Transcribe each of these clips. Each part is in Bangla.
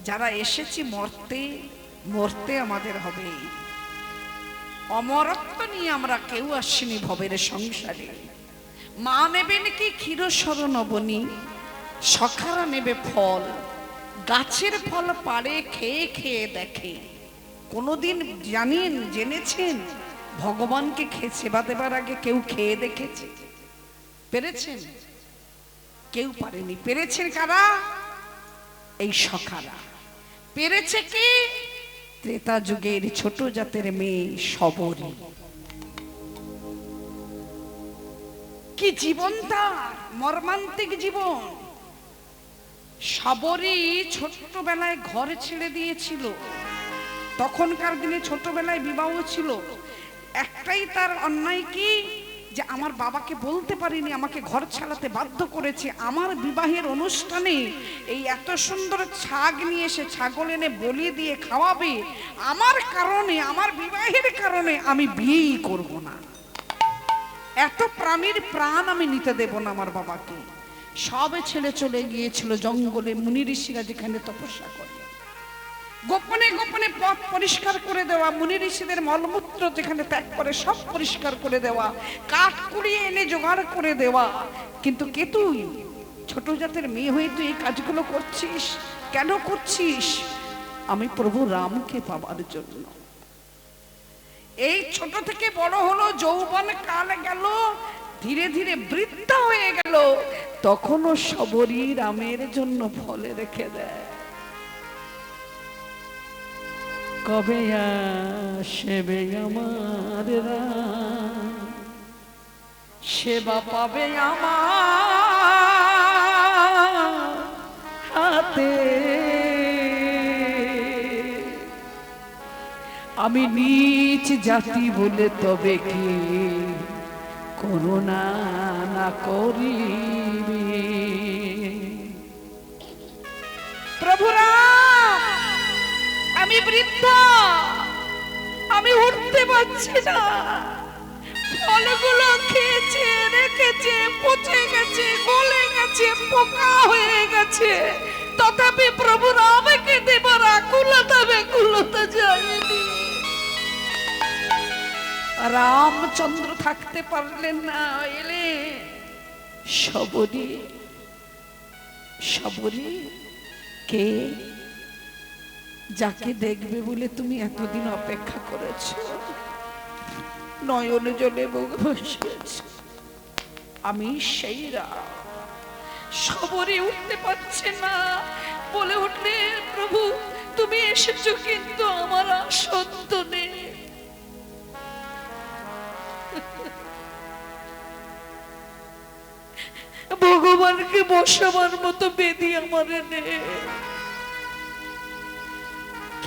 যারা এসেছি মরতে, মরতে আমাদের হবে। অমরত্ব নিয়ে আমরা কেউ আসিনি ভবের সংসারে। মা নেবে নাকি ক্ষীরসর নবনী, সখারা নেবে ফল। গাছের ফল পাড়ে খেয়ে খেয়ে দেখে। কোনোদিন জানেন, জেনেছেন ভগবানকে সেবা দেবার আগে কেউ খেয়ে দেখেছে? পেরেছেন? কেউ পারেনি। পেরেছেন কারা? এই সখারা। পেরেছে কি? ত্রেতা যুগের ছোট জাতের মেয়ে শবরী। কি জীবন তার, মর্মান্তিক জীবন। শবরী ছোট্টবেলায় ঘর ছেড়ে দিয়েছিল। তখনকার দিনে ছোটবেলায় বিবাহ ছিল। একটাই তার অন্যায় কি, যে আমার বাবাকে বলতে পারিনি, আমাকে ঘর ছাড়াতে বাধ্য করেছে। আমার বিবাহের অনুষ্ঠানে এই এত সুন্দর ছাগ নিয়ে এসে ছাগল এনে বলি দিয়ে খাওয়াবে, আমার কারণে, আমার বিবাহের কারণে আমি বিয়েই করব না। এত প্রাণীর প্রাণ আমি নিতে দেব না আমার বাবাকে। সবে ছেড়ে চলে গিয়েছিল জঙ্গলে, মুনি ঋষিরা যেখানে তপস্যা করে। গোপনে গোপনে পথ পরিষ্কার করে দেওয়া, মুনি ঋষিদের মলমূত্র যেখানে ত্যাগ করে সব পরিষ্কার করে দেওয়া, কাঠ কুড়িয়ে এনে জোগাড় করে দেওয়া। কিন্তু কে তুই? ছোট জাতের মেয়ে হয়ে তুই এই কাজগুলো করছিস? কেন করছিস? আমি প্রভু রামকে পাবার জন্য। এই ছোট থেকে বড় হলো, যৌবন কাল গেল, ধীরে ধীরে বৃদ্ধা হয়ে গেল, তখনও শবরী রামের জন্য ফলে রেখে দেয়। কবে আসবে আমার রাম, সেবা পাবে আমার হাতে। আমি নীচ জাতি বলে তবে কি করুণা না করিবি? প্রভু রাম, আমি বৃদ্ধা, আমি উঠতে পারছি না। ফলগুলো খেয়েছে, রেখেছে, পচে গেছে, গলে গেছে, পোকা হয়ে গেছে, তথাপি প্রভু রামকে দেবার আকুলতা ব্যাকুলতা যায়নি। রামচন্দ্র থাকতে পারলেন না, এলেন। শবরী, শবরী কে? যাকে দেখবে বলে তুমি এতদিন অপেক্ষা করেছ, নয়ন জলে বসেছ। আমি সেই রাম। শবরী উঠতে পারছে না, বলে উঠলে, প্রভু তুমি এসেছো কিন্তু আমার আসন্ত নেই। ভগবানকে বসাবার মতো বেদি আমার নেই।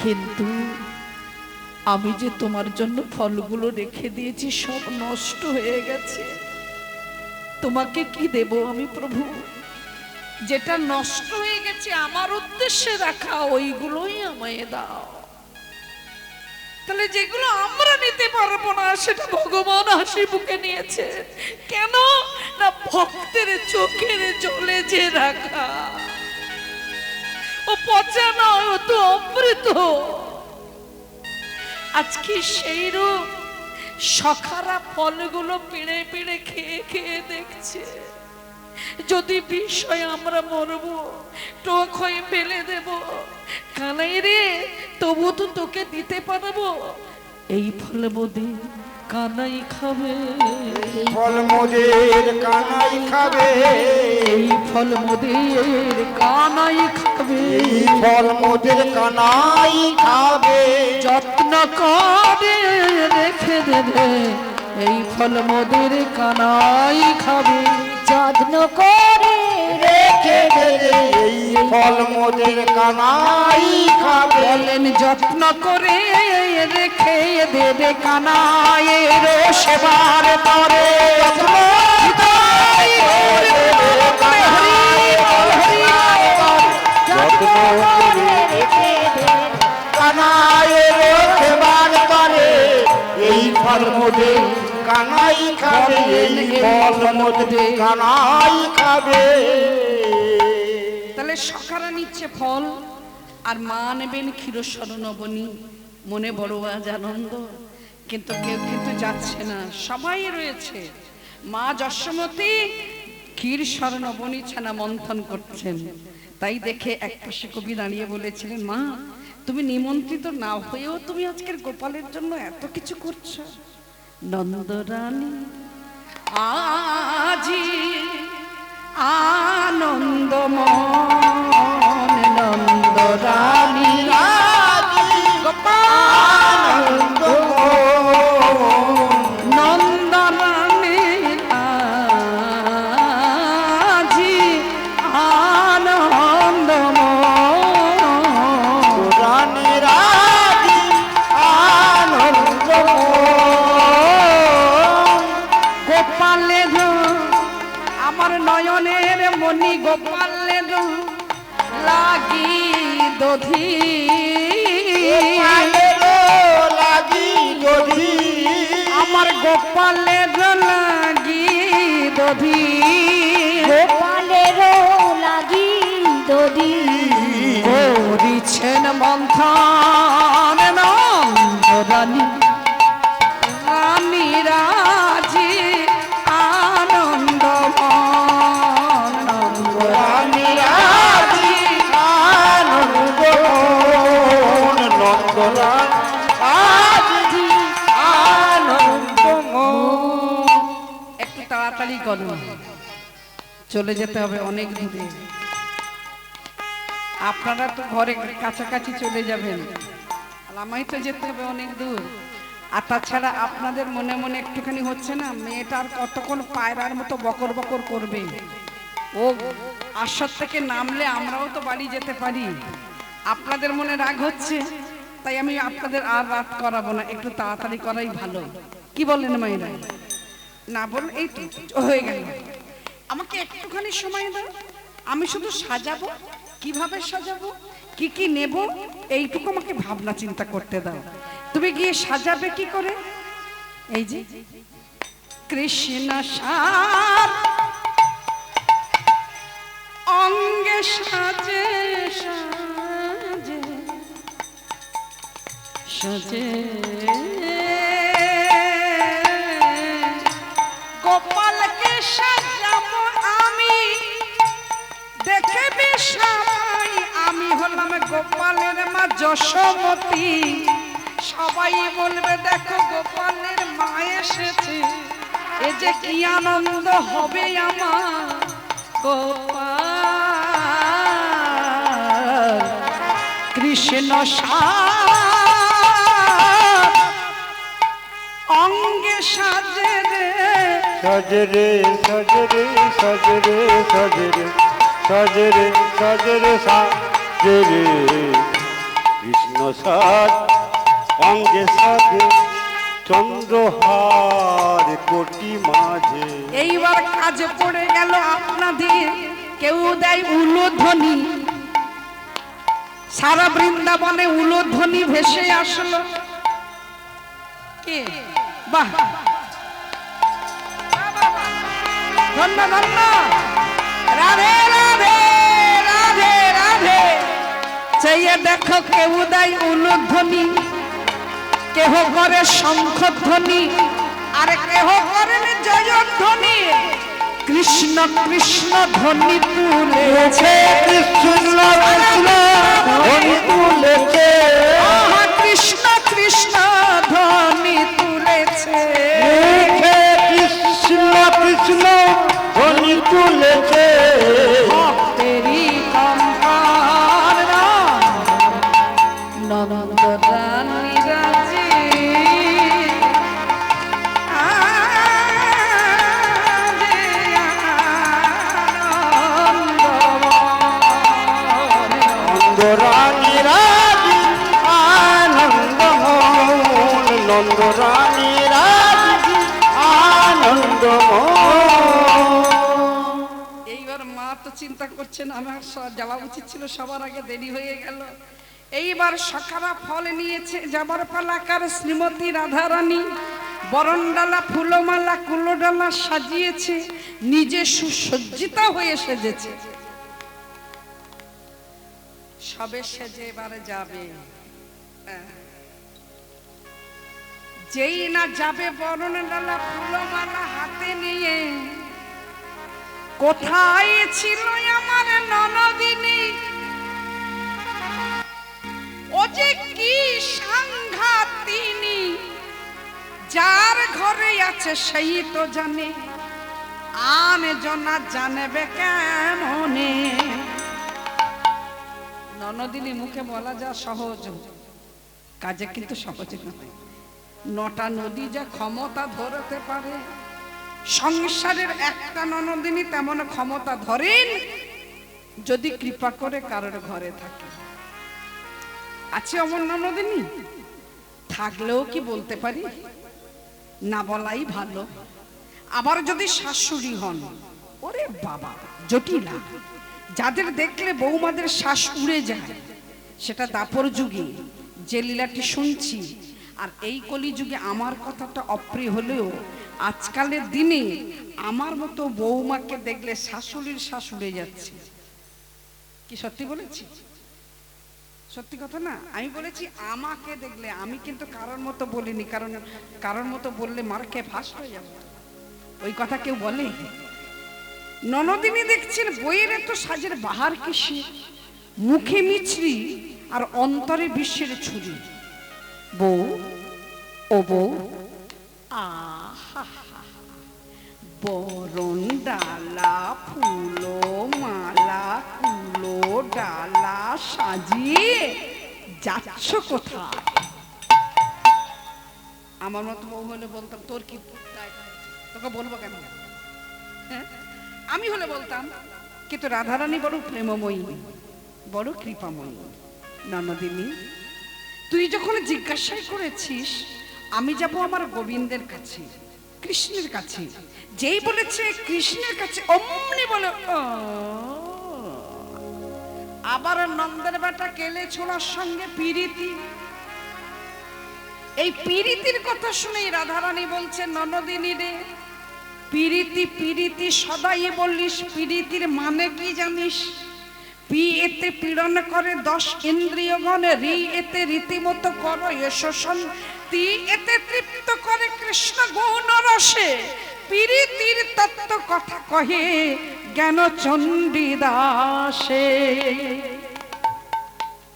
কিন্তু আমি যে তোমার জন্য ফলগুলো রেখে দিয়েছি সব নষ্ট হয়ে গেছে। তোমাকে কি দেব আমি প্রভু? যেটা নষ্ট হয়ে গেছে আমার উদ্দেশ্যে রাখা, ওইগুলোই আমায় দাও। তাহলে যেগুলো আমরা নিতে পারবো না সেটা ভগবান হাসি মুখে নিয়েছে। কেন না ভক্তের চোখের জলে যে রাখা, ও পচা নয়, ও তো অমৃত। আজকে সেই রূপ সখারা ফলগুলো পিড়ে পিড়ে খেয়ে খেয়ে দেখছে। যদি বিষয় আমরা মরবো, টক হয়ে ফেলে দেব, কানাই রে তবু তো তোকে দিতে পারবো। এই ফল মোদের কানাই খাবে, ফল মোদের কানাই খাবে, এই ফল মোদের কানাই খাবে, ফল মোদের কানাই খাবে। যত্ন করে রেখে দেবে, এই ফল মোদের কানাই খাবে। যত্ন করে রেখে দেবে, এই ফল মোদের কানাই খাবে। বলেন যত্ন করে রেখে দেবে কানাইয়ের সেবার তরে। যত্ন করে রেখে দেবে কানাইয়ের সেবার তরে। এই ফল মোদের কানাই খাবে, এই ফল মোদের কানাই খাবে। তাহলে সখারা নিচ্ছে ফল, আর মা নেবেন ক্ষীরস্বরণবনী। মনে বড় আজ আনন্দ, কিন্তু কেউ কিন্তু যাচ্ছে না, সবাই রয়েছে। মা যশোমতী ক্ষীর স্বর্ণবনী ছানা মন্থন করছেন। তাই দেখে এক পাশে কবি দাঁড়িয়ে বলেছিলেন, মা তুমি নিমন্ত্রিত না হয়েও তুমি আজকের গোপালের জন্য এত কিছু করছো। নন্দরানী আজি আনন্দমন, নন্দরানী নন্দরানী আজি আনন্দমন, রানী রাজি আনন্দ গোপালের আমার নয়নের মণি, গোপালের লাগি দধি, লাগি যদি আমার গোপালের লাগি দধি, গোপালেরও লাগি দধি, করিছেন মন্থন নন্দরানী রানী রাজি আনন্দমন, রানী রাজি আনন্দ নন্দরানী আজি আনন্দ একটু তাড়াতাড়ি করুন, চলে যেতে হবে অনেক দূরে। আপনারা তো ঘরে কাছাকাছি চলে যাবেন, আর আমায় তো যেতে হবে অনেক দূর। আর তাছাড়া আপনাদের মনে মনে একটুখানি হচ্ছে না, মেয়েটার কতক্ষণ পায়রার মতো বকর বকর করবে। ও আসর থেকে নামলে আমরাও তো বাড়ি যেতে পারি। আপনাদের মনে রাগ হচ্ছে, তাই আমি আপনাদের আর রাত করাবো না, একটু তাড়াতাড়ি করাই ভালো। কি বলেন মায়েরা? না বল, এই তো হয়ে গেল। আমাকে একটুখানি সময় দাও, আমি শুধু সাজাবো। কিভাবে সাজাবো, কি কি নেব, এইটুকু আমাকে ভাবনা চিন্তা করতে দাও। তুমি গিয়ে সাজাবে কি করে? এই যে কৃষ্ণ সার অঙ্গে সাজে সাজে সাজে, গোপালকে সাজাবো আমি, দেখবে সবাই আমি হলাম গোপালের মা যশোমতী। সবাই বলবে দেখো গোপালের মা এসেছে, এ যে কি আনন্দ হবে আমার গোপাল। কৃষ্ণ সার অঙ্গে সাজে রে, সজরে সজরে সজরে সজরে সজরে সজরে সাজরে কৃষ্ণ সাজ অঙ্গে সাজে চন্দ্রহার কোটি মাঝে। এইবার কাজে পড়ে গেল আপনাদের। কেউ দেয় উলুধ্বনি, সারা বৃন্দাবনে উলুধ্বনি ভেসে আসলো। কে? বাহ, ধন্য ধন্য, রাধে রাধে রাধে রাধে। চাইয়ে দেখো কেউ দেয় উলুধ্বনি, কেহ করে শঙ্খধ্বনি, আর কেহ করেন জয়ধ্বনি। কৃষ্ণ কৃষ্ণ ধ্বনি তুলেছে, কৃষ্ণ কৃষ্ণ ধ্বনি তুলেছে, আহা কৃষ্ণ কৃষ্ণ ধ্বনি তুলেছে, কৃষ্ণ কৃষ্ণ ধ্বনি তুলেছে। ভক্তেরই কঙ্কার নন্দরানী রাজি নন্দরানী রাজি আনন্দমোহন, নন্দরানী রাজি আনন্দমোহন। এইবার মা তো চিন্তা করছেন আমার যাওয়া উচিত ছিল, সবার আগে দেরি হয়ে গেল। এইবার সখারা ফল নিয়েছে, যাবার পালাকার শ্রীমতী রাধারানী বরণডালা ফুলমালা কুলোডালা সাজিয়েছে, নিজে সুসজ্জিতা হয়ে সেজেছে। সবে সেজে এবারে যাবে। যেই না যাবে বরণ ডালা ফুলমালা হাতে নিয়ে, কোথায় ছিল আমার ননদিনী? ও যে কি সাংঘাতিনী, যার ঘরে আছে সেই তো জানে, আন জনা জানবে কেমনে। ননদিনী মুখে বলা যা সহজ, কাজে কিন্তু সহজ নয়। 9টা নদী যা ক্ষমতা ধরতে পারে, সংসারের একটা ননদিনী তেমন ক্ষমতা ধরেন যদি কৃপা করে কারোর ঘরে থাকে। আছে অমর ননদিনী, থাকলেও কি বলতে পারি? না বলাই ভালো। আবার যদি শাশুড়ি হন, ওরে বাবা জটিলা, যাদের দেখলে বৌমাদের শ্বাস উড়ে যায়, সেটা দাপর যুগে যে লীলাটি শুনছি। আর এই কলি যুগে আমার কথাটা অপ্রিয় হলেও আজকালের দিনে আমার মতো বৌমাকে দেখলে শাশুড়ির শ্বাস উড়ে যাচ্ছে। কি সত্যি বলেছি? সত্যি কথা না? আমি বলেছি আমাকে দেখলে, আমি কিন্তু কারোর মতো বলিনি, কারণ কারোর মতো বললে মার খেয়ে ফাঁস হয়ে যাবে। ওই কথা কেউ বলে? ননদিনী দেখছেন বইয়ের এত সাজের বাহার কিসে, মুখে মিছরি আর অন্তরে বিশ্বের ছুরি। বউ, ও বউ, আহা বরণ ডালা ফুলো মালা কুলো ডালা সাজিয়ে যাচ্ছ কোথায়? আমার মতো বউ হলে বলতাম তোর কি, তোকে বলবো কেন? হ্যাঁ, আমি হলে বলতাম। কিন্তু রাধারানী বড় প্রেমময়ী, বড় কৃপাময়ী। ননদিনী, তুই যখন জিজ্ঞাসাই করেছিস আমি যাব আমার গোবিন্দের কাছে, কৃষ্ণের কাছে, যেই বলেছে কৃষ্ণের কাছে অমনি বলে আবার নন্দের বেটা কেলে ছোড়ার সঙ্গে পিরিতি। এই পিরিতির কথা শুনে রাধারানী বলছে ননদিনী রে, পিরিতি পিরিতি সদাই বলিস, পিরিতির মানে কি জানিস? পি এতে পীড়ন করে 10 ইন্দ্রিয়গণ, রি এতে রীতিমতো করো শোষণ, তি এতে তৃপ্ত করে কৃষ্ণ গুণ রসে, পিরিতির তত্ত্ব কথা কহে জ্ঞান চণ্ডীদাসে।